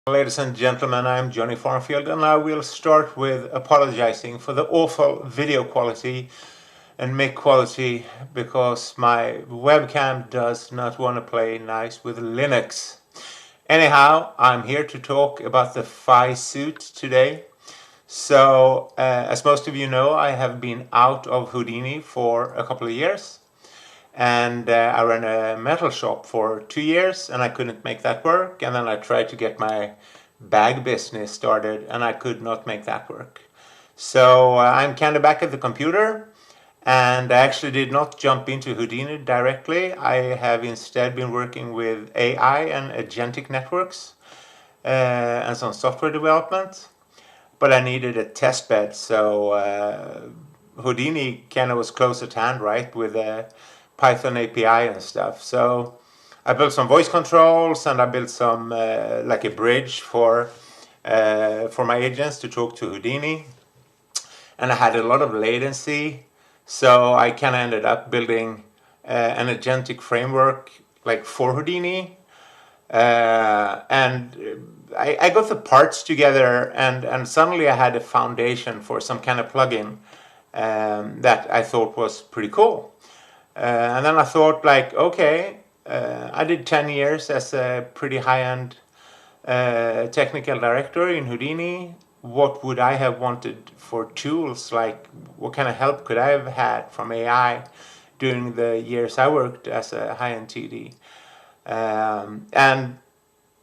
Ladies and gentlemen, I'm Johnny Farnfield, and I will start with apologizing for the awful video quality and mic quality because my webcam does not want to play nice with Linux. Anyhow, I'm here to talk about the fAI-Suite today. So, as most of you know, I have been out of Houdini for a couple of years. And I ran a metal shop for 2 years and I couldn't make that work. And then I tried to get my bag business started and I could not make that work. So I'm kind of back at the computer, and I actually did not jump into Houdini directly. I have instead been working with AI and agentic networks and some software development. But I needed a test bed, so Houdini kind of was close at hand, right, with a Python API and stuff. So I built some voice controls and I built some like a bridge for my agents to talk to Houdini. And I had a lot of latency, so I kind of ended up building an agentic framework like for Houdini. And I got the parts together, and suddenly I had a foundation for some kind of plugin that I thought was pretty cool. And then I thought, like, okay, I did 10 years as a pretty high-end technical director in Houdini. What would I have wanted for tools? Like, what kind of help could I have had from AI during the years I worked as a high-end TD? And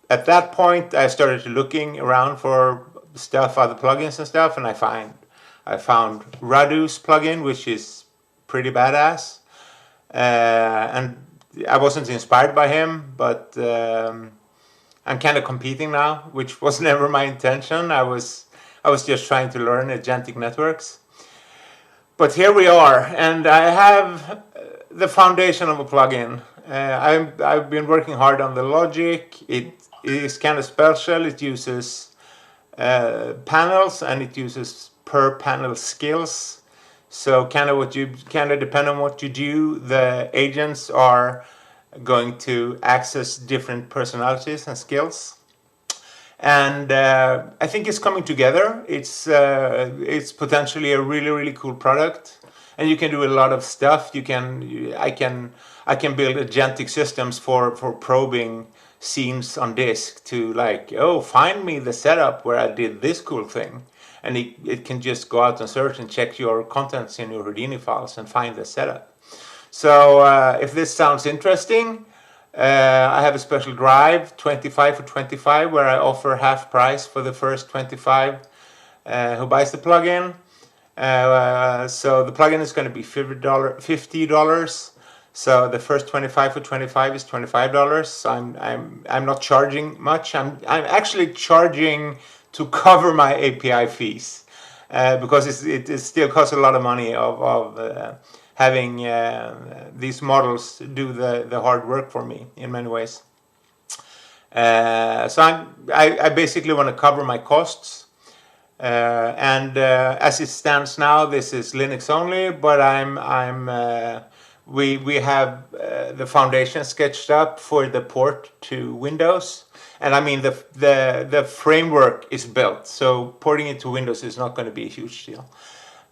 at that point, I started looking around for stuff, other plugins and stuff, and I found Radus plugin, which is pretty badass. And I wasn't inspired by him, but I'm kind of competing now, which was never my intention. I was just trying to learn agentic networks. But here we are, and I have the foundation of a plugin. I've been working hard on the logic. It is kind of special. It uses panels, and it uses per panel skills. So kind of depend on what you do, the agents are going to access different personalities and skills. And I think it's coming together. It's potentially a really, really cool product, and you can do a lot of stuff. I can build agentic systems for probing scenes on disk to, like, oh, find me the setup where I did this cool thing. And it can just go out and search and check your contents in your Houdini files and find the setup. So if this sounds interesting, I have a special drive, 25 for 25, where I offer half price for the first 25 who buys the plugin. So the plugin is going to be $50. So the first 25 for 25 is $25. So I'm not charging much. I'm actually charging to cover my API fees because it still costs a lot of money of having these models do the hard work for me in many ways. So I basically want to cover my costs. And as it stands now, this is Linux only, but we have the foundation sketched up for the port to Windows. And I mean, the framework is built, so porting it to Windows is not going to be a huge deal.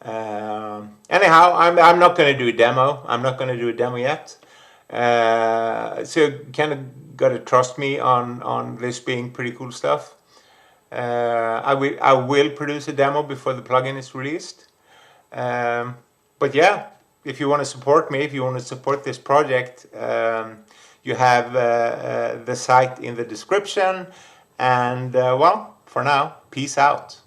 Anyhow, I'm not going to do a demo. I'm not going to do a demo yet. So you kind of got to trust me on this being pretty cool stuff. I will produce a demo before the plugin is released. But yeah, if you want to support me, if you want to support this project, you have the site in the description. And well, for now, peace out.